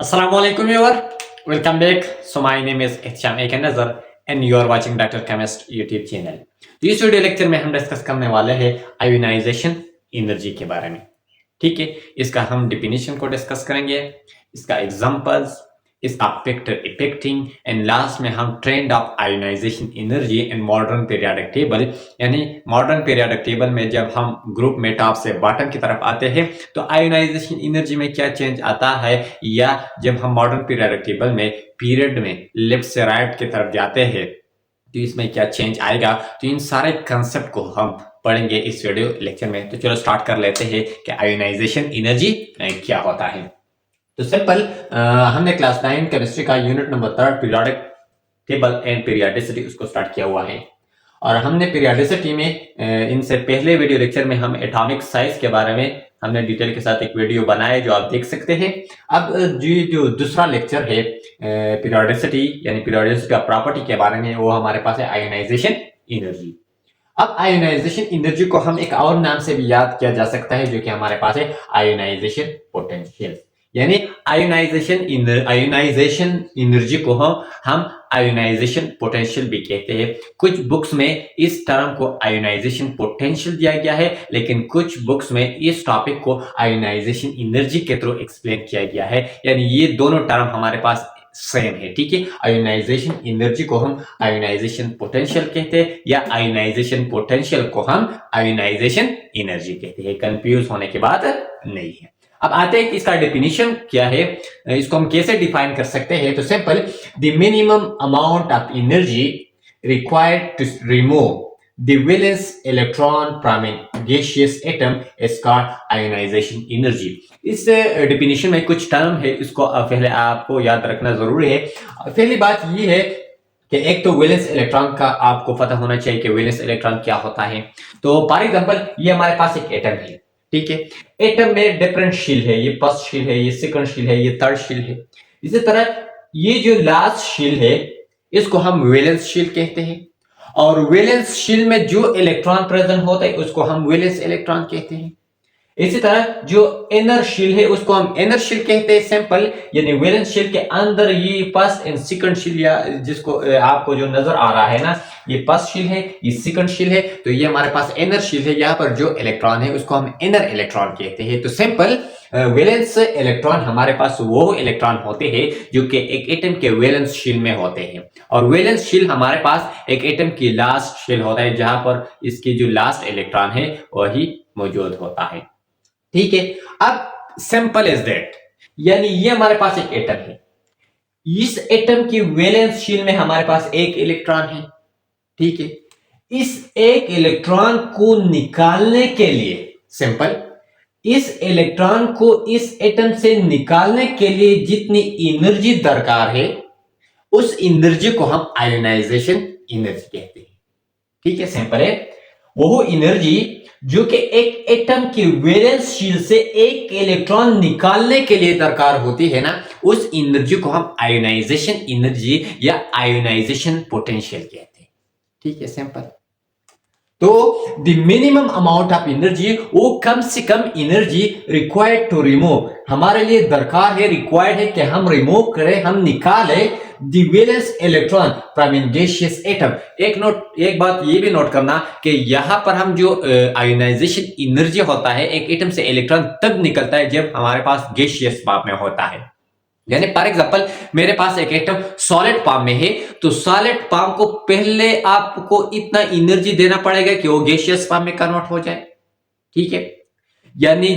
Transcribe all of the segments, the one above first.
Assalamu alaikum viewer. Welcome back. So my name is Ihtiam Ek Nazar and you are watching Dr. Chemist YouTube channel. तो इस video lecture में हम discuss करने वाले हैं ionisation energy के बारे में। ठीक है, इसका हम डिफिनीशन को डिस्कस करेंगे, इसका एग्जांपल्स, इसका फैक्टर इफेक्टिंग एंड लास्ट में हम trend of ionisation energy and modern periodic table. यानी मॉडर्न पीरियोडिक टेबल में जब हम ग्रुप में टॉप से बॉटम की तरफ आते हैं तो आयोनाइजेशन एनर्जी में क्या चेंज आता है, या जब हम मॉडर्न पीरियोडिक टेबल में पीरियड में लेफ्ट से राइट की तरफ जाते हैं तो इसमें क्या चेंज आएगा। तो इन सारे कंसेप्ट को हम पढ़ेंगे इस वीडियो लेक्चर में। तो चलो स्टार्ट कर लेते हैं कि आयोनाइजेशन एनर्जी क्या होता है। तो सिंपल हमने क्लास 9 केमिस्ट्री का unit number 3 periodic table and periodicity उसको स्टार्ट किया हुआ है। और हमने पीरियोडिसिटी में इनसे पहले वीडियो लेक्चर में हम एटॉमिक साइज के बारे में हमने डिटेल के साथ एक वीडियो बनाया जो आप देख सकते हैं। अब जो दूसरा लेक्चर है पीरियोडिसिटी यानी पीरियोडिसिटी का प्रॉपर्टी के बारे में, वो हमारे पास है आयोनाइजेशन एनर्जी। अब आयोनाइजेशन एनर्जी को हम एक और नाम से भी याद किया जा सकता है जो कि हमारे पास है आयोनाइजेशन पोटेंशियल। यानी आयोनाइजेशन एनर्जी को हम आयोनाइजेशन पोटेंशियल भी कहते हैं। कुछ बुक्स में इस टर्म को आयोनाइजेशन पोटेंशियल दिया गया है, लेकिन कुछ बुक्स में इस टॉपिक को आयोनाइजेशन एनर्जी के थ्रू एक्सप्लेन किया गया है। यानी ये दोनों टर्म हमारे पास सेम है। ठीक है, आयोनाइजेशन एनर्जी को हम आयोनाइजेशन पोटेंशियल कहते हैं या आयोनाइजेशन पोटेंशियल को हम आयोनाइजेशन एनर्जी कहते हैं। कंफ्यूज होने की बात नहीं है। अब आते हैं कि इसका डेफिनेशन क्या है, इसको हम कैसे डिफाइन कर सकते हैं। तो simple, the minimum amount of energy required to remove the valence electron from an gaseous atom is called ionisation energy. इस डेफिनेशन में कुछ टर्म है, इसको पहले आपको याद रखना जरूरी है। पहली बात ये है कि एक तो वैलेंस इलेक्ट्रॉन का आपको पता होना चाहिए कि वैलेंस इलेक्ट्रॉन क्या होता है। तो फॉर एग्जांपल ये हमारे पास एक एटम है। ठीक है, एटम में डिफरेंट शील है, ये फर्स्ट शील है, ये सेकंड शील है, ये थर्ड शील है। इसी तरह ये जो लास्ट शील है इसको हम वैलेंस शील कहते हैं, और वैलेंस शील में जो इलेक्ट्रॉन प्रेजेंट होता है उसको हम वैलेंस इलेक्ट्रॉन कहते हैं। इसी तरह जो इनर शील है उसको हम इनर शील कहते हैं। सिंपल, यानी वैलेंस शील के अंदर ये फर्स्ट एंड सेकंड शील, या जिसको आपको जो नजर आ रहा है ना, ये फर्स्ट शील है, ये सेकंड शील है, तो ये हमारे पास इनर शील है। यहाँ पर जो इलेक्ट्रॉन है उसको हम इनर इलेक्ट्रॉन कहते हैं। तो सिंपल, वैलेंस इलेक्ट्रॉन हमारे पास वो इलेक्ट्रॉन होते हैं जो कि एक एटम के वैलेंस शील में होते हैं, और वैलेंस शील हमारे पास एक एटम की लास्ट शील होता है जहां पर इसकी जो लास्ट इलेक्ट्रॉन है वही मौजूद होता है। ठीक है, अब सिंपल इज दैट, यानी ये हमारे पास एक एटम है, इस एटम की वैलेंस शील में हमारे पास एक इलेक्ट्रॉन है। ठीक है, इस एक इलेक्ट्रॉन को निकालने के लिए, सिंपल, इस इलेक्ट्रॉन को इस एटम से निकालने के लिए जितनी एनर्जी दरकार है उस एनर्जी को हम आयोनाइजेशन एनर्जी कहते हैं। ठीक है, सिंपल है, वो एनर्जी जो कि एक एटम की वैलेंस शील से एक इलेक्ट्रॉन निकालने के लिए दरकार होती है ना, उस एनर्जी को हम आयोनाइजेशन एनर्जी या आयोनाइजेशन पोटेंशियल कहते हैं। ठीक है, सिंपल। तो the minimum amount of energy, वो कम से कम एनर्जी रिक्वायर्ड टू रिमूव, हमारे लिए दरकार है, रिक्वायर्ड है कि हम रिमूव करें, हम निकालें the valence electron from an gaseous atom. एक बात ये भी नोट करना कि यहां पर हम जो आयोनाइजेशन एनर्जी होता है, एक एटम से इलेक्ट्रॉन तब निकलता है जब हमारे पास गैसियस फॉर्म में होता है। यानी फॉर एग्जांपल मेरे पास एक एटम सॉलिड फॉर्म में है, तो सॉलिड फॉर्म को पहले आपको इतना एनर्जी देना पड़ेगा कि वो गैसियस फॉर्म में कन्वर्ट हो जाए। ठीक है, यानी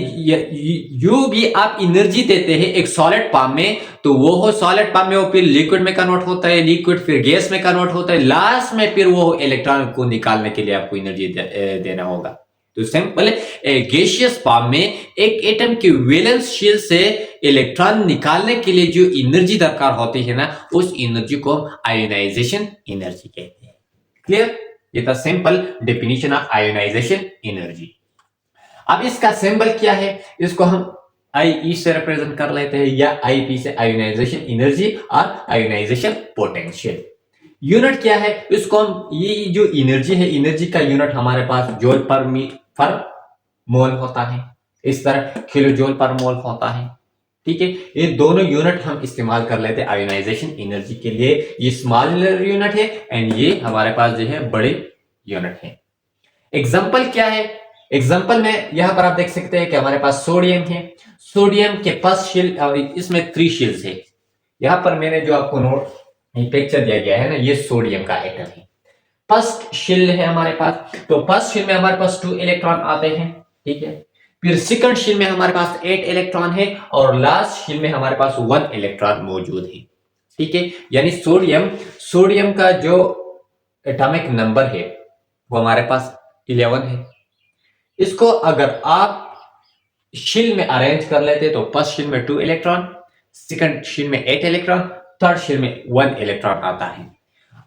जो भी आप एनर्जी देते हैं एक सॉलिड फॉर्म में, तो वो हो सॉलिड फॉर्म में वो फिर लिक्विड में कन्वर्ट होता है, लिक्विड फिर गैस में कन्वर्ट होता है, लास्ट में फिर वो इलेक्ट्रॉन को निकालने के लिए आपको एनर्जी देना होगा। तो सिंपल, गैसियस फॉर्म में एक एटम की वैलेंस शील से इलेक्ट्रॉन निकालने के लिए जो एनर्जी दरकार होती है ना, उस एनर्जी को हम आयोनाइजेशन एनर्जी कहते हैं। क्लियर? ये था simple definition of ionisation energy. अब इसका सिंबल क्या है, इसको हम आई से रिप्रेजेंट कर लेते हैं, या आई से आयोनाइजेशन एनर्जी और आयोनाइजेशन पोटेंशियल। यूनिट क्या है, इसको हम, ये जो एनर्जी है, एनर्जी का यूनिट हमारे पास जूल पर मोल होता है, इस तरह किलो जूल पर मोल होता है। ठीक है, ये दोनों यूनिट हम इस्तेमाल कर लेते हैं आयोनाइजेशन एनर्जी के लिए। ये स्मॉल यूनिट है एंड ये हमारे पास जो है बड़े यूनिट है। एग्जाम्पल क्या है? एग्जाम्पल में यहां पर आप देख सकते हैं कि हमारे पास सोडियम है। सोडियम के फर्स्ट शेल और इसमें 3 शेल्स है। यहां पर मैंने जो आपको नोट पिक्चर दिया गया है ना, ये सोडियम का एटम है। फर्स्ट शेल है हमारे पास, तो फर्स्ट शेल में हमारे पास 2 इलेक्ट्रॉन आते हैं, ठीक है। फिर सेकंड शेल में हमारे पास 8 इलेक्ट्रॉन है और लास्ट शेल में हमारे पास 1 इलेक्ट्रॉन मौजूद है, ठीक है। यानी सोडियम का जो एटॉमिक नंबर है वो हमारे पास 11 है। इसको अगर आप शेल में अरेंज कर लेते तो फर्स्ट शेल में 2 इलेक्ट्रॉन, सेकंड शेल में 8 इलेक्ट्रॉन, थर्ड शेल में 1 इलेक्ट्रॉन आता है।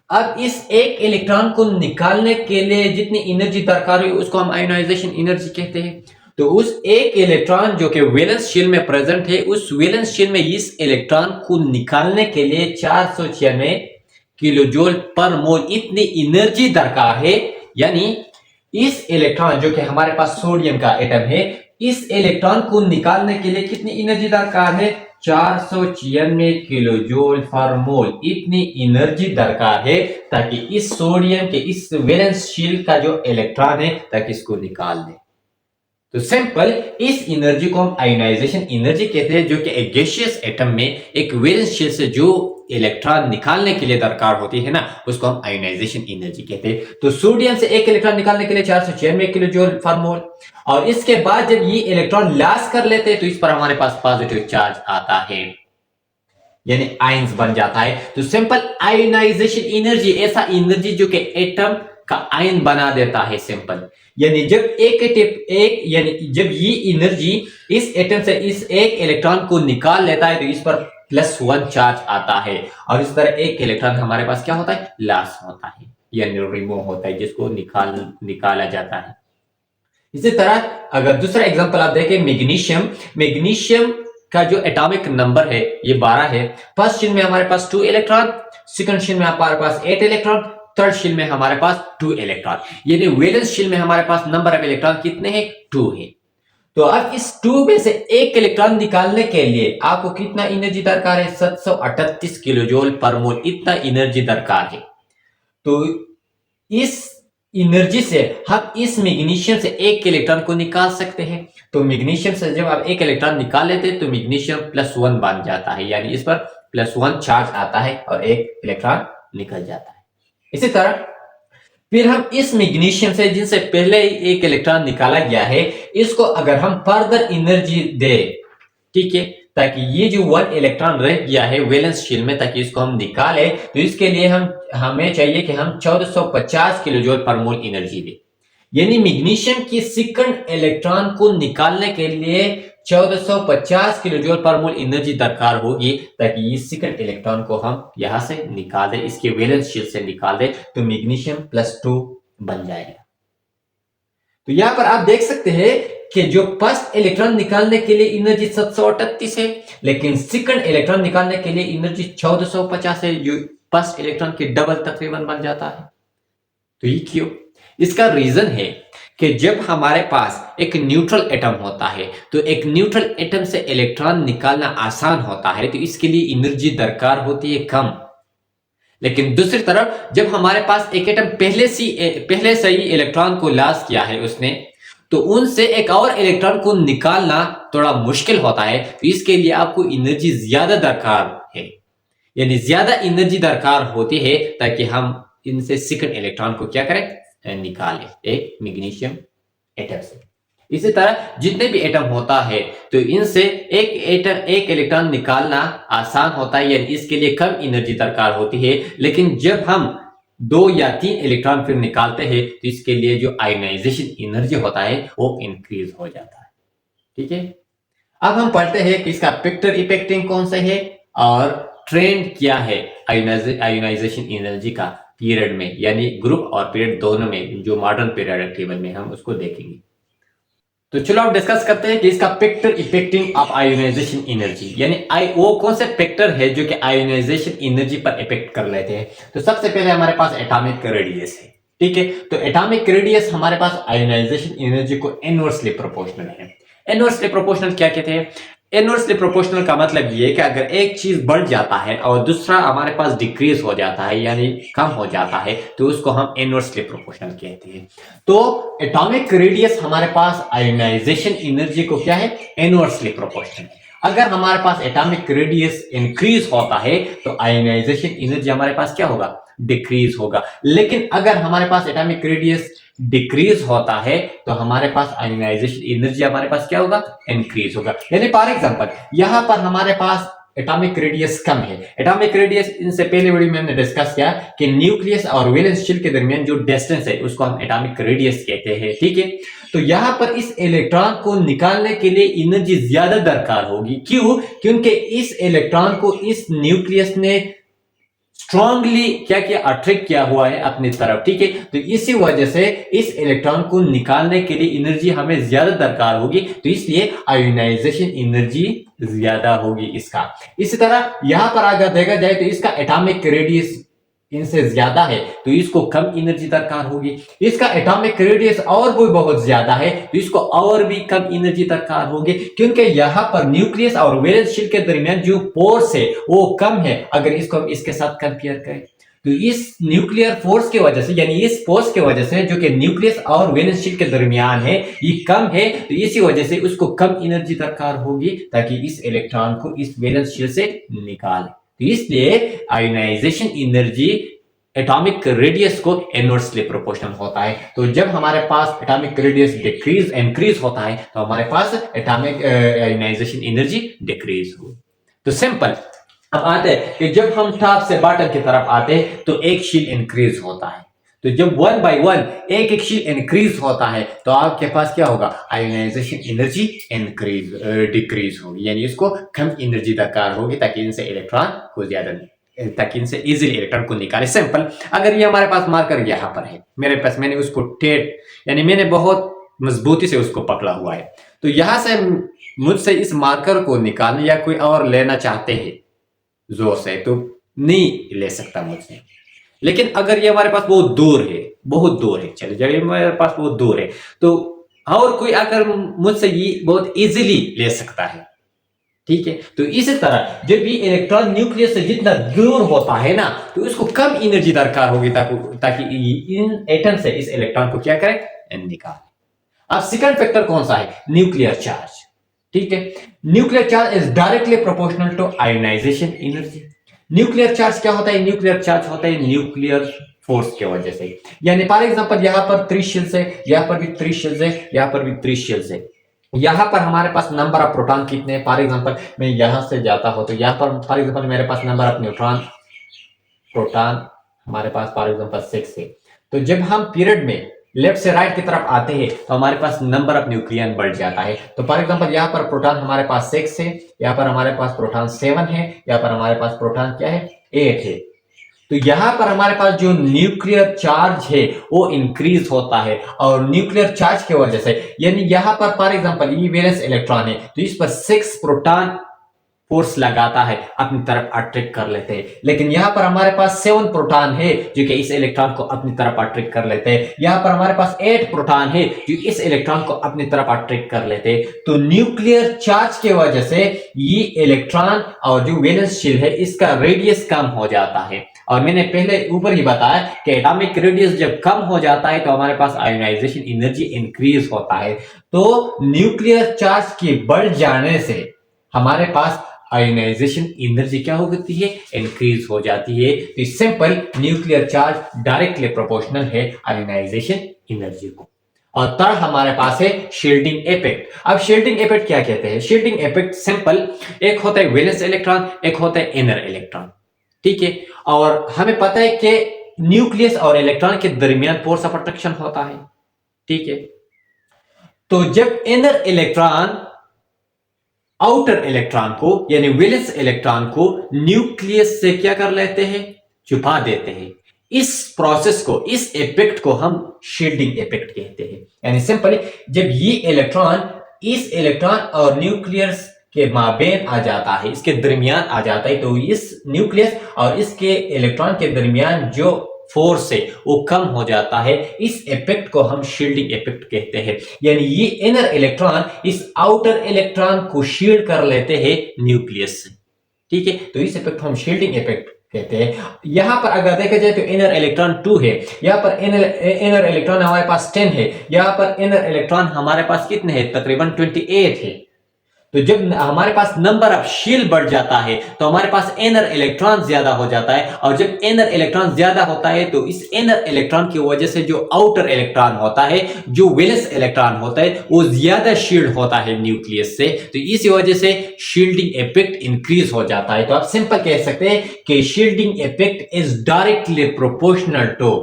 अब इस एक इलेक्ट्रॉन को निकालने के लिए जितनी एनर्जी दरकार है उसको हम आयोनाइजेशन एनर्जी कहते हैं। तो उस एक इलेक्ट्रॉन जो कि वैलेंस शेल में प्रेजेंट है, उस वैलेंस शेल में इस इलेक्ट्रॉन को निकालने के लिए 496 किलो जूल पर मोल इतनी एनर्जी दरकार है। यानी इस इलेक्ट्रॉन जो कि हमारे पास सोडियम का एटम है, इस इलेक्ट्रॉन को निकालने के लिए कितनी एनर्जी दरकार है? 496 किलो जूल पर मोल इतनी एनर्जी दरकार है ताकि इस सोडियम के इस वैलेंस शेल का जो इलेक्ट्रॉन है ताकि इसको निकाल दे। तो सिंपल इस एनर्जी को हम आयोनाइजेशन एनर्जी कहते हैं, जो कि एक गैसियस एटम में एक वैलेंस शेल से जो इलेक्ट्रॉन निकालने के लिए दरकार होती है ना, उसको हम आयोनाइजेशन एनर्जी कहते हैं। तो सोडियम से एक इलेक्ट्रॉन निकालने के लिए 496 किलो जूल पर मोल, और इसके बाद जब ये इलेक्ट्रॉन लॉस कर लेते हैं तो इस पर हमारे पास पॉजिटिव चार्ज आता है, यानी आयंस बन जाता है। तो सिंपल आयोनाइजेशन एनर्जी ऐसा एनर्जी जो कि एटम का आयन बना देता है सिंपल। यानी जब यानी जब ये एनर्जी इस एटम से इस एक इलेक्ट्रॉन को निकाल लेता है तो इस पर +1 चार्ज आता है, और इस तरह एक इलेक्ट्रॉन हमारे पास क्या होता है? लॉस होता है, यानी रिमूव होता है, जिसको निकाला जाता है। इसी तरह अगर दूसरा एग्जांपल आप देखें, मैग्नीशियम का जो एटॉमिक नंबर है ये 12 है। फर्स्ट शेल में हमारे पास 2 इलेक्ट्रॉन, सेकंड शेल में हमारे पास 8 इलेक्ट्रॉन, थर्ड शेल में हमारे पास 2 इलेक्ट्रॉन। यानी वैलेंस शेल में हमारे पास नंबर ऑफ इलेक्ट्रॉन कितने हैं? 2 है। तो अब इस 2 में से एक इलेक्ट्रॉन निकालने के लिए आपको कितना एनर्जी दरकार है? 738 किलो जूल पर मोल इतना एनर्जी दरकार है। तो इस एनर्जी से हम इस मैग्नीशियम से एक इलेक्ट्रॉन को निकाल सकते हैं। तो मैग्नीशियम से जब आप एक इलेक्ट्रॉन निकाल लेते हैं तो मैग्नीशियम +1 बन जाता है, यानी इस पर +1 चार्ज आता है और एक इलेक्ट्रॉन निकल जाता है। इसी तरह फिर हम इस मैग्नीशियम से जिनसे पहले ही एक इलेक्ट्रॉन निकाला गया है, इसको अगर हम फर्दर एनर्जी दे, ठीक है, ताकि ये जो 1 इलेक्ट्रॉन रह गया है वैलेंस शेल में, ताकि इसको हम निकाले, तो इसके लिए हमें चाहिए कि हम 1450 किलो जूल पर मोल एनर्जी दे। यानी मैग्नीशियम की सेकंड इलेक्ट्रॉन को निकालने के लिए 1450 किलो जूल पर मोल एनर्जी दरकार होगी, ताकि इस सेकंड इलेक्ट्रॉन को हम यहां से निकाल दें, इसके वैलेंस शेल से निकाल दें, तो मैग्नीशियम +2 बन जाएगा। तो यहां पर आप देख सकते हैं कि जो फर्स्ट इलेक्ट्रॉन निकालने के लिए एनर्जी 738 है, लेकिन सेकंड इलेक्ट्रॉन निकालने के लिए एनर्जी 1450 है, जो फर्स्ट इलेक्ट्रॉन के डबल तकरीबन बन जाता है। तो ये क्यों? इसका रीजन है कि जब हमारे पास एक न्यूट्रल एटम होता है तो एक न्यूट्रल एटम से इलेक्ट्रॉन निकालना आसान होता है, तो इसके लिए एनर्जी दरकार होती है कम। लेकिन दूसरी तरफ जब हमारे पास एक एटम पहले से ही इलेक्ट्रॉन को लॉस किया है उसने, तो उनसे एक और इलेक्ट्रॉन को निकालना थोड़ा मुश्किल होता है, तो इसके लिए आपको एनर्जी ज्यादा दरकार है, यानी ज्यादा एनर्जी दरकार होती है ताकि हम इनसे सेकंड इलेक्ट्रॉन को क्या करें? निकालें एक मैग्नीशियम एटम से। इसी तरह जितने भी एटम होता है तो इनसे एक इलेक्ट्रॉन निकालना आसान होता है, यानी इसके लिए कम एनर्जी दरकार होती है। लेकिन जब हम 2 या 3 इलेक्ट्रॉन फिर निकालते हैं तो इसके लिए जो आयोनाइजेशन एनर्जी होता है वो इंक्रीज हो जाता है, ठीक है। अब हम पढ़ते हैं कि इसका पिक्टर इफेक्टिंग कौन सा है और ट्रेंड क्या है आयोनाइजेशन एनर्जी का पीरियड में, यानी ग्रुप और पीरियड दोनों में, जो मॉडर्न पीरियोडिक टेबल में हम उसको देखेंगे। तो चलो आप डिस्कस करते हैं कि इसका पिक्टर इफेक्टिंग ऑफ आयोनाइजेशन एनर्जी, यानी वो कौन से पिक्टर है जो कि आयोनाइजेशन एनर्जी पर इफेक्ट कर लेते हैं। तो सबसे पहले हमारे पास एटॉमिक रेडियस है, ठीक है। तो एटॉमिक रेडियस हमारे पास आयोनाइजेशन एनर्जी को इनवर्सली प्रोपोर्शनल है। इनवर्सली प्रोपोर्शनल क्या कहते हैं? इनवर्सली प्रोपोर्शनल का मतलब ये है कि अगर एक चीज बढ़ जाता है और दूसरा हमारे पास डिक्रीज हो जाता है यानी कम हो जाता है तो उसको हम इनवर्सली प्रोपोर्शनल कहते हैं। तो एटॉमिक रेडियस हमारे पास आयोनाइजेशन एनर्जी को क्या है, इनवर्सली प्रोपोर्शनल है। अगर हमारे पास एटॉमिक रेडियस इंक्रीज होता है तो आयोनाइजेशन एनर्जी हमारे पास क्या होगा, डिक्रीज होगा। लेकिन अगर हमारे पास एटॉमिक रेडियस डिक्रीज होता है तो हमारे पास आयोनाइजेशन एनर्जी हमारे पास क्या होगा, इंक्रीज होगा। यानी फॉर एग्जांपल यहां पर हमारे पास एटॉमिक रेडियस कम है। एटॉमिक रेडियस इनसे पहले वीडियो में हमने डिस्कस किया कि न्यूक्लियस और वैलेंस शेल के दरमियान जो डिस्टेंस है उसको हम एटॉमिक रेडियस कहते हैं, ठीक है। तो यहां पर इस इलेक्ट्रॉन को निकालने के लिए एनर्जी ज्यादा दरकार होगी। क्यों? क्योंकि इस इलेक्ट्रॉन को इस न्यूक्लियस ने स्ट्रांगली क्या किया, अट्रैक्ट किया हुआ है अपनी तरफ, ठीक है। तो इसी वजह से इस इलेक्ट्रॉन को निकालने के लिए एनर्जी हमें ज्यादा दरकार होगी, तो इसलिए आयोनाइजेशन एनर्जी ज्यादा होगी इसका। इसी तरह यहां पर अगर देखा जाए तो इसका एटॉमिक रेडियस इनसे ज्यादा है तो इसको कम एनर्जी दरकार होगी। इसका एटॉमिक रेडियस और भी बहुत ज्यादा है तो इसको और भी कम एनर्जी दरकार होगी, क्योंकि यहां पर न्यूक्लियस और वैलेंस शेल के दरमियान जो फोर्स है वो कम है। अगर इसको हम इसके साथ कंपेयर करें तो इस न्यूक्लियर फोर्स की वजह से यानी इस फोर्स की वजह से जो कि न्यूक्लियस और वैलेंस शेल के दरमियान है ये कम है, तो इसी वजह से उसको कम एनर्जी दरकार होगी ताकि इस इलेक्ट्रॉन को इस वैलेंस शेल से निकाले। तो इसलिए आयोनाइजेशन एनर्जी एटॉमिक रेडियस को इनवर्सली प्रोपोर्शनल होता है। तो जब हमारे पास एटॉमिक रेडियस डिक्रीज इंक्रीज होता है तो हमारे पास एटॉमिक आयोनाइजेशन एनर्जी डिक्रीज हो। तो सिंपल। अब आते हैं कि जब हम टॉप से बॉटम की तरफ आते हैं तो एक शेल इंक्रीज होता है। तो जब वन बाय वन एक एक शेल इंक्रीज होता है तो आपके पास क्या होगा, आयोनाइजेशन एनर्जी इंक्रीज डिक्रीज होगी, यानी इसको कम एनर्जी दरकार होगी ताकि इनसे इलेक्ट्रॉन को ज्यादा ताकि इनसे इजीली इलेक्ट्रॉन को निकाले। सिंपल। अगर ये हमारे पास मार्कर यहाँ पर है मेरे पास, मैंने उसको टेट यानी मैंने बहुत मजबूती से उसको पकड़ा हुआ है, तो यहां से मुझसे इस मार्कर को निकालने या कोई और लेना चाहते हैं जोर से तो नहीं ले सकता मुझसे। लेकिन अगर ये हमारे पास बहुत दूर है, बहुत दूर है, चलिए जब ये हमारे पास बहुत दूर है तो और कोई अगर मुझसे ये बहुत इजीली ले सकता है, ठीक है। तो इसी तरह जब ये इलेक्ट्रॉन न्यूक्लियस से जितना दूर होता है ना तो उसको कम एनर्जी दरकार होगी ताकि इन एटम से इस इलेक्ट्रॉन को क्या करे, निकाले। अब सेकंड फैक्टर कौन सा है, न्यूक्लियर चार्ज, ठीक है। Nuclear charge is directly proportional to ionisation energy. Nuclear charge क्या होता है, न्यूक्लियर चार्ज होता है न्यूक्लियर फोर्स की वजह से। यानी फॉर एग्जांपल यहां पर 3 शेल्स है, यहां पर भी 3 शेल्स है, यहां पर भी 3 शेल्स है। यहां पर हमारे पास नंबर ऑफ प्रोटॉन कितने हैं, फॉर एग्जांपल मैं यहां से जाता हूं तो यहां पर फॉर एग्जांपल मेरे पास नंबर ऑफ न्यूट्रॉन प्रोटॉन हमारे पास फॉर एग्जांपल 6 है। तो जब हम पीरियड में लेफ्ट से राइट की तरफ आते हैं तो हमारे पास नंबर ऑफ न्यूक्लियन बढ़ जाता है। तो फॉर एग्जांपल यहाँ पर प्रोटॉन हमारे पास 6 है, यहाँ पर हमारे पास प्रोटॉन 7 है, यहाँ पर हमारे पास प्रोटॉन क्या है, 8 है। तो यहाँ पर हमारे पास जो न्यूक्लियर चार्ज है वो इंक्रीज होता है और न्यूक्लियर चार्ज की वजह से यानी यहाँ पर फॉर एग्जांपल ये वैलेंस इलेक्ट्रॉन है तो इस पर 6 प्रोटॉन फोर्स लगाता है, अपनी तरफ अट्रैक्ट कर लेते हैं। लेकिन यहाँ पर हमारे पास 7 प्रोटॉन है जो कि इस इलेक्ट्रॉन को अपनी तरफ अट्रैक्ट कर लेते हैं। यहाँ पर हमारे पास 8 प्रोटॉन है जो इस इलेक्ट्रॉन को अपनी तरफ अट्रैक्ट कर लेते हैं। तो न्यूक्लियर चार्ज की वजह से ये इलेक्ट्रॉन और जो वैलेंस शेल है इसका रेडियस कम हो जाता है। और मैंने पहले ऊपर ही बताया कि एटॉमिक रेडियस जब कम हो जाता है तो हमारे पास आयोनाइजेशन एनर्जी इंक्रीज होता है। तो न्यूक्लियर चार्ज के बढ़ जाने से हमारे पास आयोनाइजेशन एनर्जी क्या हो जाती है, इंक्रीज हो जाती है। तो simple nuclear charge directly proportional है आयोनाइजेशन एनर्जी को। और थर्ड हमारे पास है शील्डिंग इफेक्ट। अब शील्डिंग इफेक्ट क्या कहते हैं, शील्डिंग इफेक्ट सिंपल, एक होता है वैलेंस इलेक्ट्रॉन, एक होता है इनर इलेक्ट्रॉन, ठीक है। और हमें पता है कि न्यूक्लियस और इलेक्ट्रॉन के दरमियान फोर्स ऑफ अट्रैक्शन होता है, ठीक है। तो जब इनर इलेक्ट्रॉन आउटर इलेक्ट्रॉन को यानी वैलेंस इलेक्ट्रॉन को न्यूक्लियस से क्या कर लेते हैं, छुपा देते हैं। इस प्रोसेस को, इस इफेक्ट को हम शील्डिंग इफेक्ट कहते हैं। यानी सिंपली जब ये इलेक्ट्रॉन इस इलेक्ट्रॉन और न्यूक्लियस के माबेन आ जाता है, इसके दरमियान आ जाता है, तो इस न्यूक्लियस और इसके इलेक्ट्रॉन के दरमियान जो फोर्स है वो कम हो जाता है। इस इफेक्ट को हम शील्डिंग इफेक्ट कहते हैं। यानी ये इनर इलेक्ट्रॉन इस आउटर इलेक्ट्रॉन को शील्ड कर लेते हैं न्यूक्लियस से। ठीक है, तो इस इफेक्ट को हम शील्डिंग इफेक्ट कहते हैं। यहां पर अगर देखा जाए तो इनर इलेक्ट्रॉन 2 है, यहां पर इनर इलेक्ट्रॉन हमारे पास 10 है, यहां पर इनर इलेक्ट्रॉन हमारे पास कितने हैं, तकरीबन 28 है। तो जब हमारे पास नंबर ऑफ शील बढ़ जाता है तो हमारे पास इनर इलेक्ट्रॉन ज्यादा हो जाता है, और जब इनर इलेक्ट्रॉन ज्यादा होता है तो इस इनर इलेक्ट्रॉन की वजह से जो आउटर इलेक्ट्रॉन होता है, जो वैलेंस इलेक्ट्रॉन होता है, वो ज्यादा शील्ड होता है न्यूक्लियस से। तो इसी वजह से शील्डिंग इफेक्ट इंक्रीज हो जाता है। तो आप सिंपल कह सकते हैं कि shielding effect is directly proportional to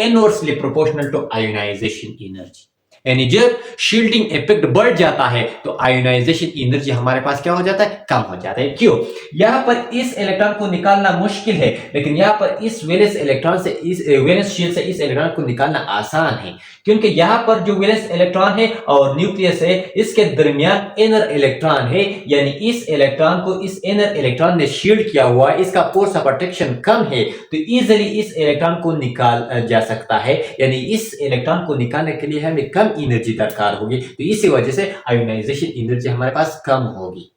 inversely proportional to ionisation energy. यानी जब शील्डिंग इफेक्ट बढ़ जाता है तो आयोनाइजेशन एनर्जी हमारे पास क्या हो जाता है, कम हो जाता है। क्यों? यहां पर इस इलेक्ट्रॉन को निकालना मुश्किल है, लेकिन यहां पर इस वैलेंस इलेक्ट्रॉन से इस वैलेंस शील्ड से इस इलेक्ट्रॉन को निकालना आसान है, क्योंकि यहां पर जो वैलेंस इलेक्ट्रॉन है और न्यूक्लियस है, इसके दरमियान इनर इलेक्ट्रॉन है। यानी इस इलेक्ट्रॉन को इस इनर इलेक्ट्रॉन ने शील्ड किया हुआ है, इसका फोर्स ऑफ अट्रैक्शन कम है, तो इजीली इस इलेक्ट्रॉन को निकाल जा सकता है। यानी इस इलेक्ट्रॉन को निकालने के लिए हमें कम एनर्जी दरकार होगी, तो इसी वजह से आयोनाइजेशन एनर्जी हमारे पास कम होगी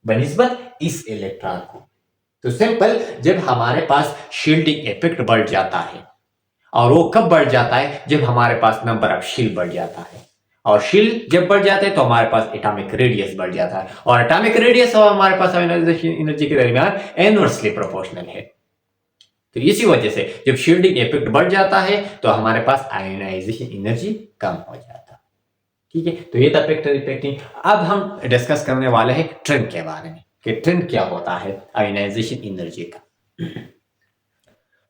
बनिस्बत इस इलेक्ट्रॉन को। तो सिंपल, जब हमारे पास शील्डिंग इफेक्ट बढ़ जाता है, और वो कब बढ़ जाता है, जब हमारे पास नंबर ऑफ शील्ड बढ़ जाता है, और शील्ड जब बढ़ जाते हैं तो हमारे पास एटॉमिक रेडियस बढ़ जाता है, और एटॉमिक रेडियस और हमारे पास आयोनाइजेशन एनर्जी के दरमियान इनवर्सली प्रोपोर्शनल है। तो इसी वजह से जब शील्डिंग इफेक्ट बढ़ जाता है तो हमारे पास आयोनाइजेशन एनर्जी कम हो जाता है। ठीक है, तो ये था वेक्टर इफेक्टिंग। अब हम डिस्कस करने वाले हैं ट्रेंड के बारे में कि ट्रेंड क्या होता है आयोनाइजेशन एनर्जी का।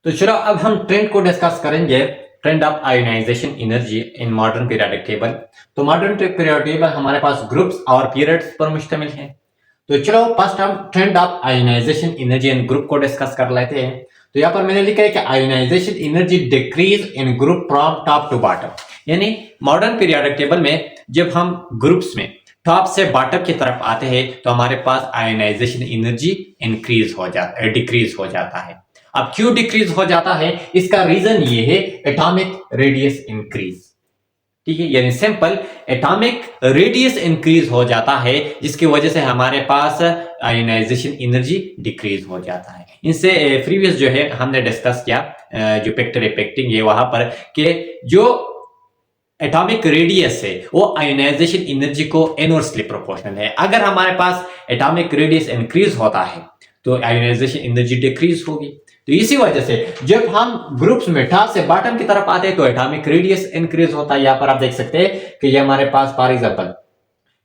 तो चलो अब हम ट्रेंड को डिस्कस करेंगे, trend of ionisation energy in modern periodic table. तो मॉडर्न पीरियोडिक टेबल हमारे पास ग्रुप्स और पीरियड्स पर मुश्तमिल है। तो चलो फर्स्ट हम trend of ionisation energy in group को डिस्कस कर लेते हैं। तो यहाँ पर मैंने लिखा है कि ionisation energy decrease in group from top to bottom. यानी मॉडर्न पीरियोडिक टेबल में जब हम ग्रुप्स में टॉप से बॉटम की तरफ आते हैं तो हमारे पास आयोनाइजेशन एनर्जी इंक्रीज हो जाता है, डिक्रीज हो जाता है। अब क्यों डिक्रीज हो जाता है, इसका रीजन ये है एटॉमिक रेडियस इंक्रीज। ठीक है, यानी सिंपल एटॉमिक रेडियस इंक्रीज हो जाता है, जिसकी वजह से हमारे पास आयोनाइजेशन एनर्जी डिक्रीज हो जाता है। इनसे प्रीवियस जो है हमने डिस्कस किया जो वेक्टर इफेक्टिंग है वहां पर कि जो एटॉमिक रेडियस है वो आयोनाइजेशन एनर्जी को इनवर्सली प्रोपोर्शनल है। अगर हमारे पास एटॉमिक रेडियस इंक्रीज होता है तो आयोनाइजेशन एनर्जी डिक्रीज होगी। तो इसी वजह से जब हम ग्रुप्स में टॉप से बॉटम की तरफ आते हैं तो एटॉमिक रेडियस इंक्रीज होता है। यहाँ पर आप देख सकते हैं कि ये हमारे पास फॉर एग्जांपल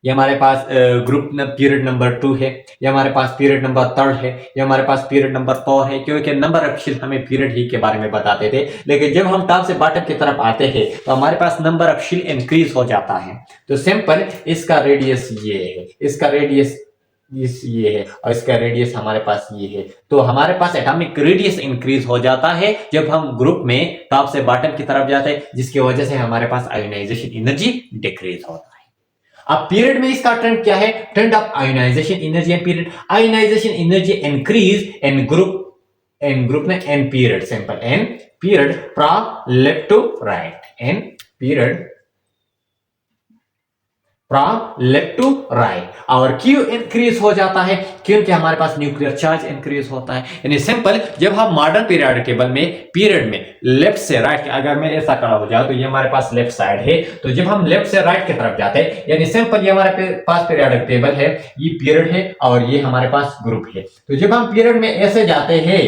ये हमारे पास ग्रुप पीरियड नंबर 2 है, ये हमारे पास पीरियड नंबर 3 है, ये हमारे पास पीरियड नंबर 4 है, क्योंकि नंबर ऑफ शील्ड हमें पीरियड ही के बारे में बताते थे। लेकिन जब हम टॉप से बॉटम की तरफ आते हैं तो हमारे पास नंबर ऑफ शील्ड इंक्रीज हो जाता है। तो सिंपल इसका रेडियस ये है, इसका रेडियस ये है, और इसका रेडियस हमारे पास ये है। तो हमारे पास एटॉमिक रेडियस इंक्रीज हो जाता है जब हम ग्रुप में टॉप से बॉटम की तरफ जाते हैं, जिसकी वजह से हमारे पास आयोनाइजेशन एनर्जी डिक्रीज होता है। अब पीरियड में इसका ट्रेंड क्या है, trend of ionisation energy and period. Ionization energy increase in group में in period, simple in period from left to right, in period from left to right. और क्यों इंक्रीज हो जाता है, क्योंकि हमारे पास न्यूक्लियर चार्ज इंक्रीज होता है। यानी सिंपल जब हम मॉडर्न पीरियोडिक टेबल में पीरियड में लेफ्ट से राइट, अगर मैं ऐसा खड़ा हो जाऊं तो ये हमारे पास लेफ्ट साइड है, तो जब हम लेफ्ट से राइट की तरफ जाते हैं, यानी सिंपल ये हमारे पास पीरियोडिक टेबल है, ये पीरियड है और ये हमारे पास ग्रुप है। तो जब हम पीरियड में ऐसे जाते हैं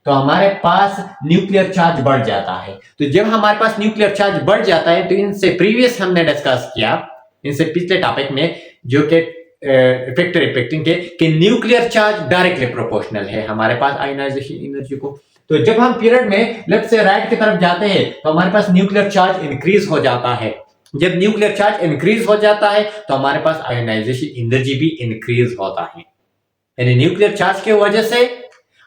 तो हमारे पास न्यूक्लियर चार्ज बढ़ जाता है। तो जब हमारे पास न्यूक्लियर चार्ज बढ़ जाता है तो इनसे प्रीवियस हमने डिस्कस किया, इनसे पिछले टॉपिक में, जो कि वेक्टर इफेक्टिंग के कि न्यूक्लियर चार्ज डायरेक्टली प्रोपोर्शनल है हमारे पास आयोनाइजेशन एनर्जी को। तो जब हम पीरियड में लेफ्ट से राइट की तरफ जाते हैं तो हमारे पास न्यूक्लियर चार्ज इंक्रीज हो जाता है। जब न्यूक्लियर चार्ज इंक्रीज हो जाता है तो हमारे पास आयोनाइजेशन एनर्जी भी इंक्रीज होता है। यानी न्यूक्लियर चार्ज की वजह से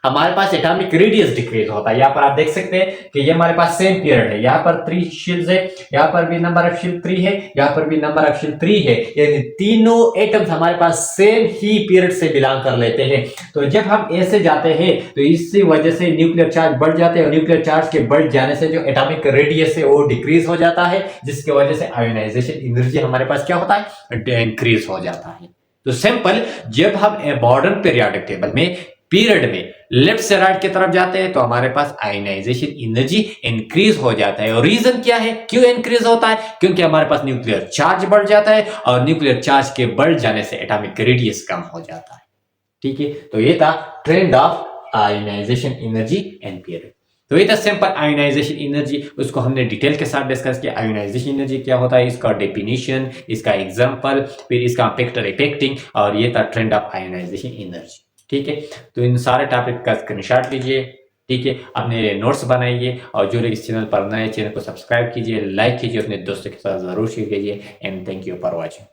हमारे पास एटॉमिक रेडियस डिक्रीज होता है। यहाँ पर आप देख सकते हैं कि ये हमारे पास सेम पीरियड है, यहाँ पर 3 शेल्स है, यहाँ पर भी नंबर ऑफ शेल 3 है, यहाँ पर भी नंबर ऑफ शेल 3 है, यानी तीनों एटम्स हमारे पास सेम ही पीरियड से बिलोंग कर लेते हैं। तो जब हम ए से जाते हैं तो इसी वजह से न्यूक्लियर चार्ज बढ़ जाते हैं और न्यूक्लियर चार्ज के बढ़ जाने से जो एटॉमिक रेडियस है वो डिक्रीज हो जाता है, जिसकी वजह से आयोनाइजेशन एनर्जी हमारे पास क्या होता है, इंक्रीज हो जाता है। तो सिंपल, जब हम मॉडर्न पीरियोडिक टेबल में पीरियड में लेफ्ट से राइट की तरफ जाते हैं तो हमारे पास आयोनाइजेशन एनर्जी इंक्रीज हो जाता है। और रीजन क्या है, क्यों इंक्रीज होता है? क्योंकि हमारे पास न्यूक्लियर चार्ज बढ़ जाता है और न्यूक्लियर चार्ज के बढ़ जाने से एटॉमिक रेडियस कम हो जाता है। ठीक है, तो ये था trend of ionisation energy and period. तो ये था सिंपल आयोनाइजेशन एनर्जी, उसको हमने डिटेल के साथ डिस्कस किया। आयोनाइजेशन एनर्जी क्या होता है, इसका डेफिनेशन, इसका एग्जांपल, फिर इसका पिक्चर इफेक्टिंग, और ये था ट्रेंड ऑफ आयोनाइजेशन एनर्जी। ठीक है, तो इन सारे टॉपिक का स्क्रीनशॉट लीजिए। ठीक है, अपने नोट्स बनाइए और जो लोग इस चैनल पर नए, चैनल को सब्सक्राइब कीजिए, लाइक कीजिए, अपने दोस्तों के साथ जरूर शेयर कीजिए। And thank you for watching.